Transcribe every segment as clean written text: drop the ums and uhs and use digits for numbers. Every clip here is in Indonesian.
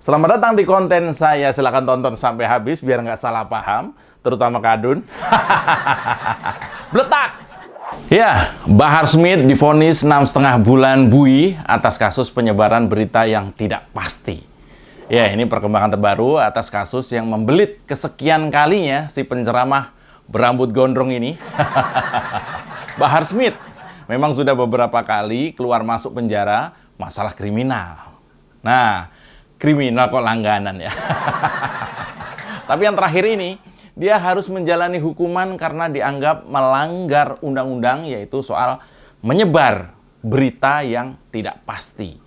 Selamat datang di konten saya. Silahkan tonton sampai habis biar nggak salah paham, terutama Kadun. Bletak! Ya, Bahar Smith divonis 6,5 bulan bui atas kasus penyebaran berita yang tidak pasti. Ya, ini perkembangan terbaru atas kasus yang membelit kesekian kalinya si penceramah berambut gondrong ini. Bahar Smith memang sudah beberapa kali keluar masuk penjara masalah kriminal. Nah, kriminal kok langganan ya. Tapi yang terakhir ini, dia harus menjalani hukuman karena dianggap melanggar undang-undang, yaitu soal menyebar berita yang tidak pasti,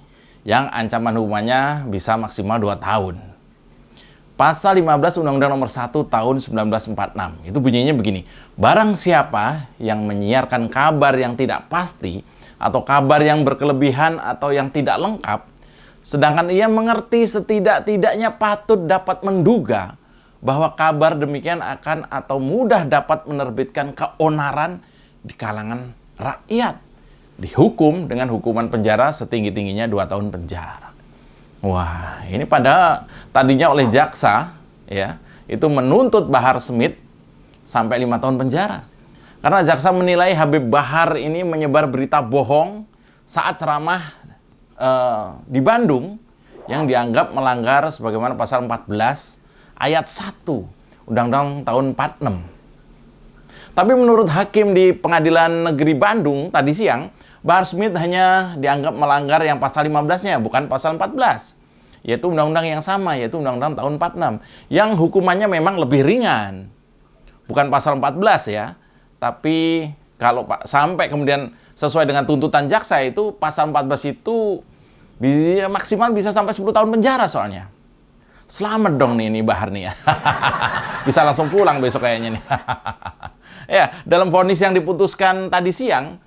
yang ancaman hukumannya bisa maksimal 2 tahun. Pasal 15 Undang-Undang Nomor 1 Tahun 1946, itu bunyinya begini: barang siapa yang menyiarkan kabar yang tidak pasti, atau kabar yang berkelebihan atau yang tidak lengkap, sedangkan ia mengerti setidak-tidaknya patut dapat menduga bahwa kabar demikian akan atau mudah dapat menerbitkan keonaran di kalangan rakyat, dihukum dengan hukuman penjara setinggi-tingginya 2 tahun penjara. Wah, ini pada tadinya oleh jaksa ya, itu menuntut Bahar Smith sampai 5 tahun penjara. Karena jaksa menilai Habib Bahar ini menyebar berita bohong saat ceramah di Bandung yang dianggap melanggar sebagaimana pasal 14 ayat 1 Undang-Undang tahun 46. Tapi menurut hakim di Pengadilan Negeri Bandung tadi siang, Bahar Smith hanya dianggap melanggar yang pasal 15-nya, bukan pasal 14. Yaitu undang-undang yang sama, yaitu Undang-Undang tahun 46. Yang hukumannya memang lebih ringan. Bukan pasal 14 ya. Tapi kalau sampai kemudian sesuai dengan tuntutan jaksa itu, pasal 14 itu maksimal bisa sampai 10 tahun penjara soalnya. Selamat dong nih Bahar nih ya. Bisa langsung pulang besok kayaknya nih. Ya, dalam vonis yang diputuskan tadi siang,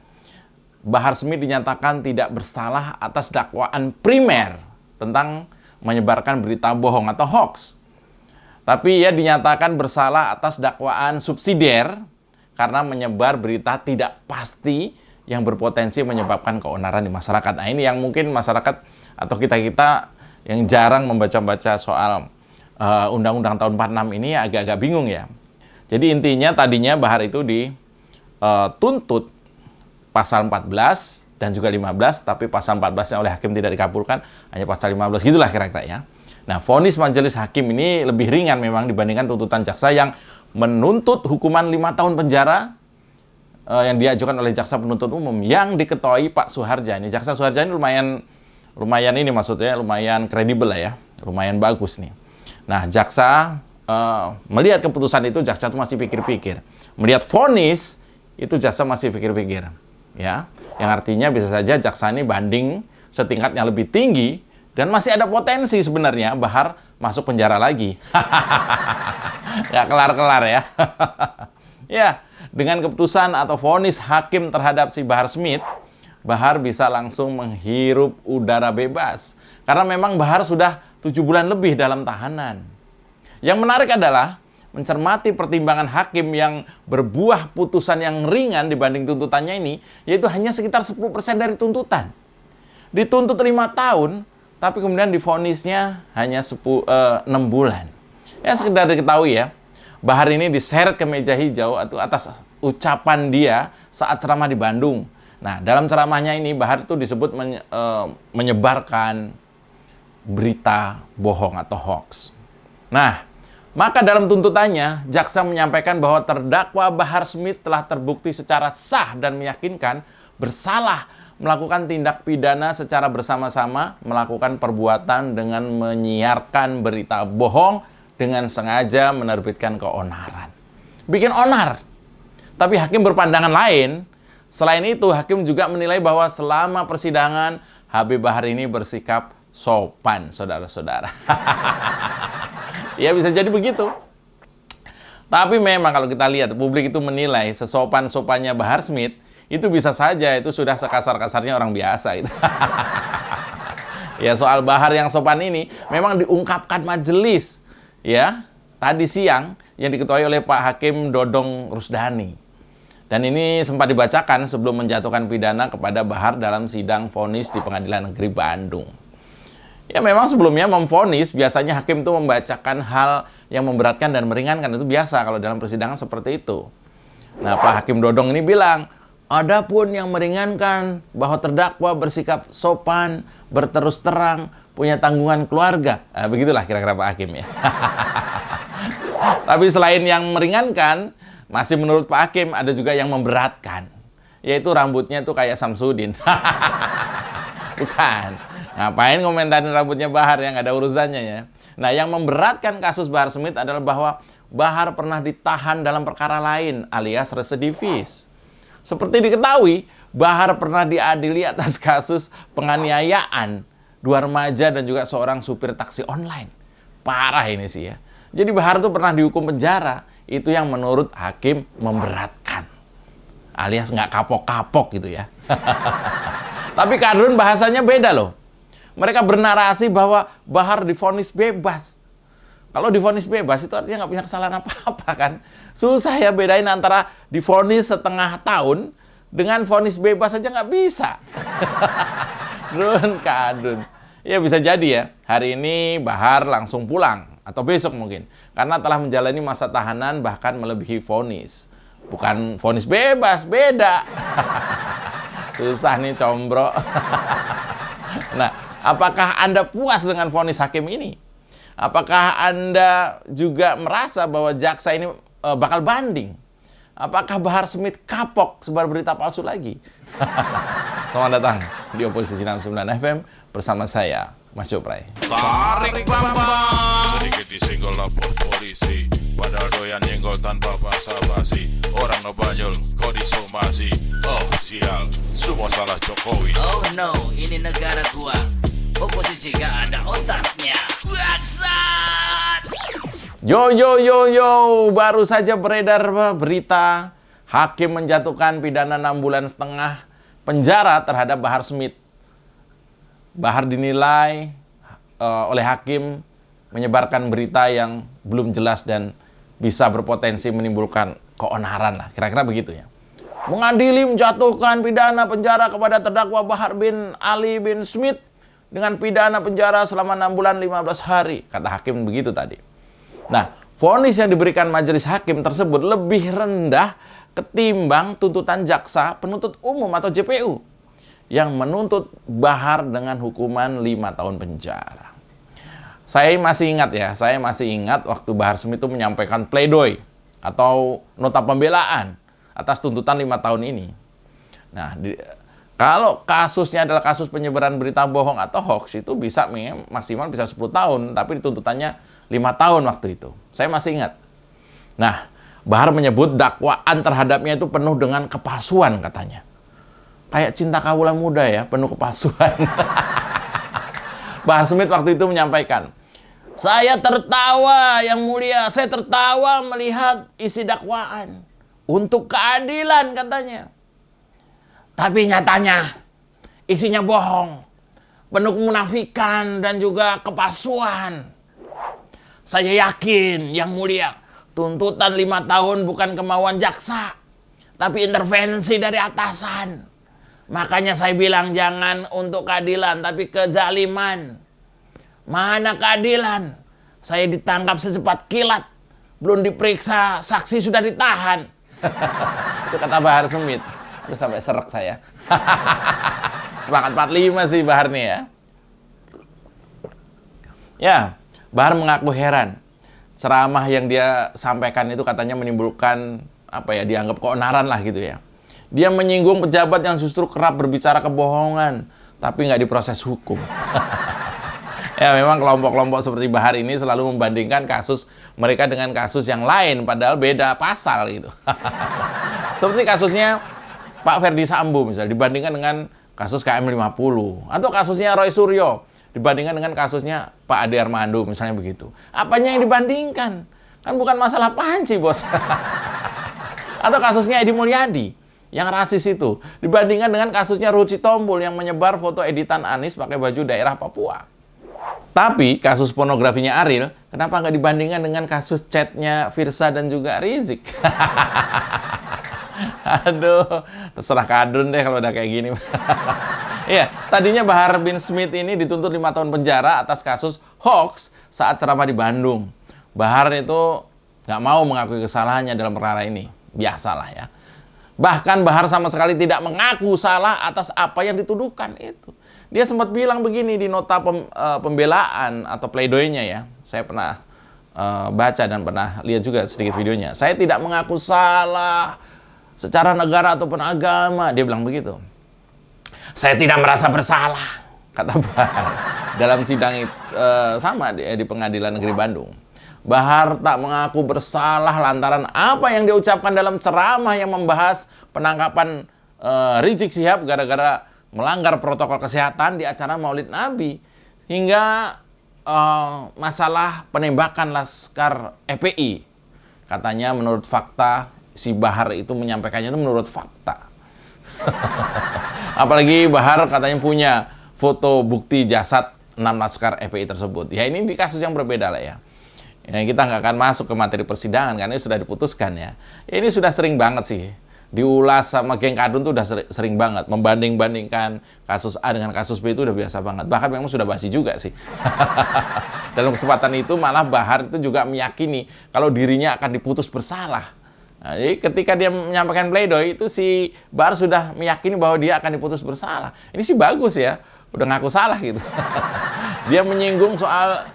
Bahar Smith dinyatakan tidak bersalah atas dakwaan primer tentang menyebarkan berita bohong atau hoax. Tapi ia dinyatakan bersalah atas dakwaan subsidiar karena menyebar berita tidak pasti yang berpotensi menyebabkan keonaran di masyarakat. Nah, ini yang mungkin masyarakat atau kita-kita yang jarang membaca-baca soal Undang-Undang tahun 46 ini agak-agak bingung ya. Jadi intinya tadinya Bahar itu dituntut pasal 14 dan juga 15, tapi pasal 14-nya oleh hakim tidak dikabulkan, hanya pasal 15, gitulah kira-kira ya. Nah, vonis majelis hakim ini lebih ringan memang dibandingkan tuntutan jaksa yang menuntut hukuman 5 tahun penjara yang diajukan oleh jaksa penuntut umum yang diketuai Pak Suharjani. Jaksa Suharjani lumayan ini maksudnya, lumayan kredibel lah ya, lumayan bagus nih. Nah, jaksa melihat keputusan itu, jaksa itu masih pikir-pikir. Melihat vonis, itu jaksa masih pikir-pikir. Ya, yang artinya bisa saja jaksa ini banding setingkat yang lebih tinggi dan masih ada potensi sebenarnya Bahar masuk penjara lagi. Nggak kelar-kelar ya. Ya, dengan keputusan atau vonis hakim terhadap si Bahar Smith, Bahar bisa langsung menghirup udara bebas. Karena memang Bahar sudah 7 bulan lebih dalam tahanan. Yang menarik adalah mencermati pertimbangan hakim yang berbuah putusan yang ringan dibanding tuntutannya ini, yaitu hanya sekitar 10% dari tuntutan. Dituntut 5 tahun, tapi kemudian divonisnya hanya 6 bulan. Ya, sekedar diketahui ya, Bahar ini diseret ke meja hijau atau atas ucapan dia saat ceramah di Bandung. Nah, dalam ceramahnya ini Bahar itu disebut menyebarkan berita bohong atau hoax. Nah, maka dalam tuntutannya, jaksa menyampaikan bahwa terdakwa Bahar Smith telah terbukti secara sah dan meyakinkan bersalah melakukan tindak pidana secara bersama-sama, melakukan perbuatan dengan menyiarkan berita bohong dengan sengaja menerbitkan keonaran. Bikin onar. Tapi hakim berpandangan lain. Selain itu, hakim juga menilai bahwa selama persidangan, Habib Bahar ini bersikap sopan, saudara-saudara. Ya, bisa jadi begitu. Tapi memang kalau kita lihat, publik itu menilai sesopan-sopannya Bahar Smith, itu bisa saja itu sudah sekasar-kasarnya orang biasa itu. Ya, soal Bahar yang sopan ini memang diungkapkan majelis ya tadi siang yang diketuai oleh Pak Hakim Dodong Rusdani. Dan ini sempat dibacakan sebelum menjatuhkan pidana kepada Bahar dalam sidang vonis di Pengadilan Negeri Bandung. Ya memang sebelumnya memvonis, biasanya hakim itu membacakan hal yang memberatkan dan meringankan. Itu biasa kalau dalam persidangan seperti itu. Nah, Pak Hakim Dodong ini bilang, adapun yang meringankan bahwa terdakwa bersikap sopan, berterus terang, punya tanggungan keluarga. Nah, begitulah kira-kira Pak Hakim ya. Tapi selain yang meringankan, masih menurut Pak Hakim ada juga yang memberatkan. Yaitu rambutnya tuh kayak Samsudin. Bukan. Ngapain komentarin rambutnya Bahar yang nggak ada urusannya ya. Nah, yang memberatkan kasus Bahar Smith adalah bahwa Bahar pernah ditahan dalam perkara lain alias residivis. Seperti diketahui, Bahar pernah diadili atas kasus penganiayaan dua remaja dan juga seorang supir taksi online. Parah ini sih ya. Jadi Bahar tuh pernah dihukum penjara. Itu yang menurut hakim memberatkan. Alias nggak kapok-kapok gitu ya. Tapi kadrun bahasanya beda loh. Mereka bernarasi bahwa Bahar divonis bebas. Kalau divonis bebas itu artinya nggak punya kesalahan apa-apa kan. Susah ya bedain antara divonis setengah tahun dengan vonis bebas aja nggak bisa. Kadrun. Ya bisa jadi ya, hari ini Bahar langsung pulang. Atau besok mungkin. Karena telah menjalani masa tahanan bahkan melebihi vonis. Bukan vonis bebas, beda. Susah nih combro. Nah, apakah Anda puas dengan vonis hakim ini? Apakah Anda juga merasa bahwa jaksa ini bakal banding? Apakah Bahar Smith kapok sebar berita palsu lagi? Selamat datang di Oposisi 69 FM bersama saya, Mas Jopray. Tarik bambang, sedikit disenggol lapor polisi. Padahal doyan nyenggol tanpa basa-basi. Orang ngebanyol, kok disomasi. Oh sial, semua salah Jokowi. Oh no, ini negara gua. Oposisi gak ada otaknya. Bangsat! Yo, baru saja beredar berita hakim menjatuhkan pidana 6,5 bulan penjara terhadap Bahar Smith. Bahar dinilai oleh hakim menyebarkan berita yang belum jelas dan bisa berpotensi menimbulkan keonaran lah. Kira-kira begitu ya. Mengadili menjatuhkan pidana penjara kepada terdakwa Bahar bin Ali bin Smith dengan pidana penjara selama 6 bulan 15 hari. Kata hakim begitu tadi. Nah, vonis yang diberikan majelis hakim tersebut lebih rendah ketimbang tuntutan jaksa penuntut umum atau JPU yang menuntut Bahar dengan hukuman 5 tahun penjara. Saya masih ingat waktu Bahar Smith itu menyampaikan pledoi atau nota pembelaan atas tuntutan 5 tahun ini. Nah, kalau kasusnya adalah kasus penyebaran berita bohong atau hoax, itu bisa maksimal bisa 10 tahun, tapi tuntutannya 5 tahun waktu itu. Saya masih ingat. Nah, Bahar menyebut dakwaan terhadapnya itu penuh dengan kepalsuan katanya. Kayak cinta kawula muda ya, penuh kepalsuan. Bahar Smith waktu itu menyampaikan, saya tertawa yang mulia, saya tertawa melihat isi dakwaan. Untuk keadilan katanya. Tapi nyatanya isinya bohong. Penuh kemunafikan dan juga kepalsuan. Saya yakin yang mulia, tuntutan 5 tahun bukan kemauan jaksa. Tapi intervensi dari atasan. Makanya saya bilang jangan untuk keadilan, tapi kezaliman. Mana keadilan? Saya ditangkap secepat kilat. Belum diperiksa, saksi sudah ditahan. Itu kata Bahar Smith. Aduh, sampai serak saya. Semangat 45 sih Bahar nih ya. Ya, Bahar mengaku heran. Ceramah yang dia sampaikan itu katanya menimbulkan, dianggap keonaran lah gitu ya. Dia menyinggung pejabat yang justru kerap berbicara kebohongan, tapi nggak diproses hukum. Ya memang kelompok-kelompok seperti Bahar ini selalu membandingkan kasus mereka dengan kasus yang lain, padahal beda pasal gitu. Seperti kasusnya Pak Ferdi Sambo misalnya, dibandingkan dengan kasus KM50. Atau kasusnya Roy Suryo, dibandingkan dengan kasusnya Pak Ade Armando misalnya begitu. Apanya yang dibandingkan? Kan bukan masalah panci, bos. Atau kasusnya Edi Mulyadi yang rasis itu, dibandingkan dengan kasusnya Ruth Sitompul yang menyebar foto editan Anies pakai baju daerah Papua. Tapi kasus pornografinya Ariel, kenapa nggak dibandingkan dengan kasus chatnya Firsa dan juga Rizik? Aduh, terserah kadrun deh kalau udah kayak gini. Iya, tadinya Bahar bin Smith ini dituntut 5 tahun penjara atas kasus hoax saat ceramah di Bandung. Bahar itu nggak mau mengakui kesalahannya dalam perkara ini. Biasalah ya. Bahkan Bahar sama sekali tidak mengaku salah atas apa yang dituduhkan itu. Dia sempat bilang begini di nota pembelaan atau pleidoinya ya. Saya pernah baca dan pernah lihat juga sedikit videonya. Saya tidak mengaku salah secara negara ataupun agama. Dia bilang begitu. Saya tidak merasa bersalah, kata Bahar. Dalam sidang sama di Pengadilan Negeri Bandung. Bahar tak mengaku bersalah lantaran apa yang diucapkan dalam ceramah yang membahas penangkapan Rizik Syihab gara-gara melanggar protokol kesehatan di acara Maulid Nabi. Hingga masalah penembakan Laskar FPI. Katanya menurut fakta, si Bahar itu menyampaikannya itu menurut fakta. Apalagi Bahar katanya punya foto bukti jasad 6 Laskar FPI tersebut. Ya ini di kasus yang berbeda lah ya. Ya kita nggak akan masuk ke materi persidangan karena ini sudah diputuskan ya. Ini sudah sering banget sih. Diulas sama geng Kadun tuh udah sering banget. Membanding-bandingkan kasus A dengan kasus B itu udah biasa banget. Bahkan memang sudah basi juga sih. Dalam kesempatan itu malah Bahar itu juga meyakini kalau dirinya akan diputus bersalah. Nah, jadi ketika dia menyampaikan pledoi itu si Bahar sudah meyakini bahwa dia akan diputus bersalah. Ini sih bagus ya, udah ngaku salah gitu. Dia menyinggung soal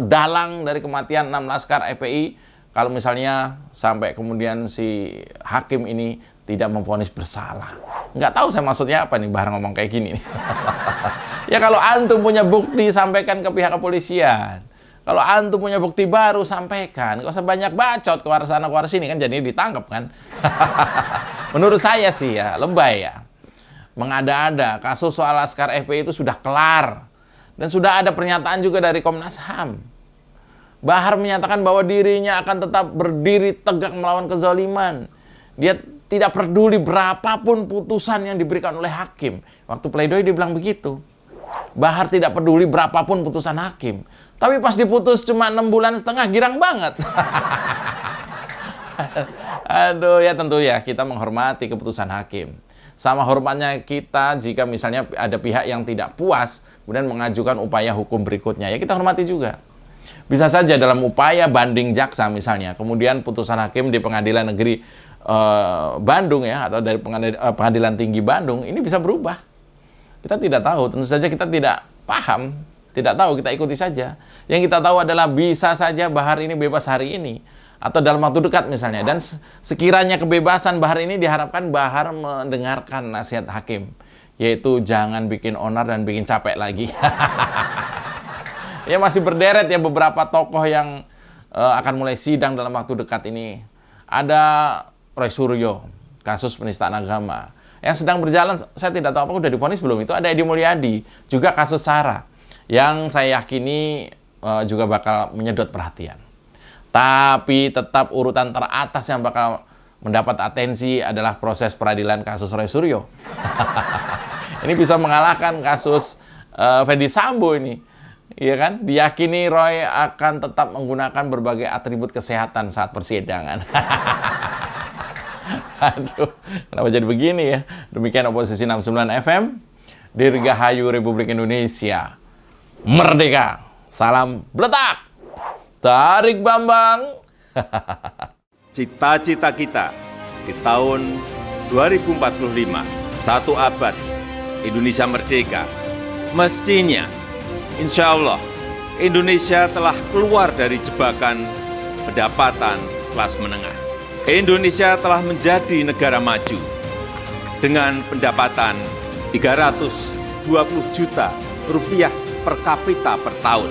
dalang dari kematian 6 Laskar FPI. Kalau misalnya sampai kemudian si hakim ini tidak memvonis bersalah. Nggak tahu saya maksudnya apa nih Bahar ngomong kayak gini. Ya kalau antum punya bukti sampaikan ke pihak kepolisian. Kalau antum punya bukti baru, sampaikan. Gak usah banyak bacot keluar sana, keluar sini, kan jadi ditangkap kan. Menurut saya sih ya, lebay ya. Mengada-ada, kasus soal Laskar FPI itu sudah kelar. Dan sudah ada pernyataan juga dari Komnas HAM. Bahar menyatakan bahwa dirinya akan tetap berdiri tegak melawan kezaliman. Dia tidak peduli berapapun putusan yang diberikan oleh hakim. Waktu pledoi dia bilang begitu. Bahar tidak peduli berapapun putusan hakim. Tapi pas diputus cuma 6,5 bulan, girang banget. Aduh, ya tentu ya kita menghormati keputusan hakim. Sama hormatnya kita jika misalnya ada pihak yang tidak puas, kemudian mengajukan upaya hukum berikutnya. Ya kita hormati juga. Bisa saja dalam upaya banding jaksa misalnya, kemudian putusan hakim di Pengadilan Negeri Bandung ya, atau dari Pengadilan Tinggi Bandung, ini bisa berubah. Kita tidak tahu, tentu saja kita tidak paham. Tidak tahu, kita ikuti saja. Yang kita tahu adalah bisa saja Bahar ini bebas hari ini. Atau dalam waktu dekat misalnya. Dan sekiranya kebebasan Bahar ini diharapkan Bahar mendengarkan nasihat hakim. Yaitu jangan bikin onar dan bikin capek lagi. Ya masih berderet ya beberapa tokoh yang akan mulai sidang dalam waktu dekat ini. Ada Roy Suryo, kasus penistaan agama. Yang sedang berjalan, saya tidak tahu apa udah divonis belum. Itu ada Edi Mulyadi, juga kasus SARA. Yang saya yakini juga bakal menyedot perhatian. Tapi tetap urutan teratas yang bakal mendapat atensi adalah proses peradilan kasus Roy Suryo. Ini bisa mengalahkan kasus Ferdy Sambo ini. Iya kan? Diyakini Roy akan tetap menggunakan berbagai atribut kesehatan saat persidangan. Aduh, kenapa jadi begini ya? Demikian Oposisi 69 FM. Dirgahayu Republik Indonesia. Merdeka. Salam beletak. Tarik Bambang. Cita-cita kita di tahun 2045, 1 abad Indonesia merdeka. Mestinya, insya Allah, Indonesia telah keluar dari jebakan pendapatan kelas menengah. Indonesia telah menjadi negara maju dengan pendapatan 320 juta rupiah per kapita per tahun,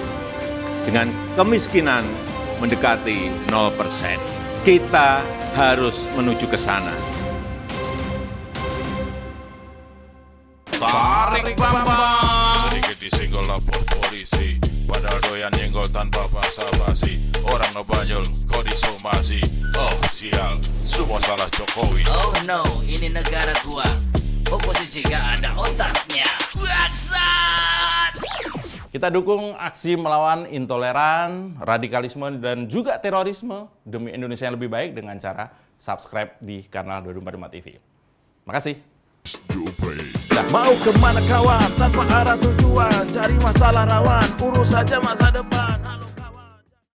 dengan kemiskinan mendekati 0%. Kita harus menuju ke sana. Tarik Bambang. Sedikit disenggol lapor polisi, padahal doyan nyenggol tanpa basa-basi. Orang ngebanyol kok disomasi. Oh sial, semua salah Jokowi. Oh no, ini negara gua. Oposisi gak ada otaknya. Bangsat! Kita dukung aksi melawan intoleran, radikalisme, dan juga terorisme demi Indonesia yang lebih baik dengan cara subscribe di kanal 245 TV. Makasih. Joe Dah. Mau kemana kawan tanpa arah tujuan, cari masalah rawan, urus saja masa depan.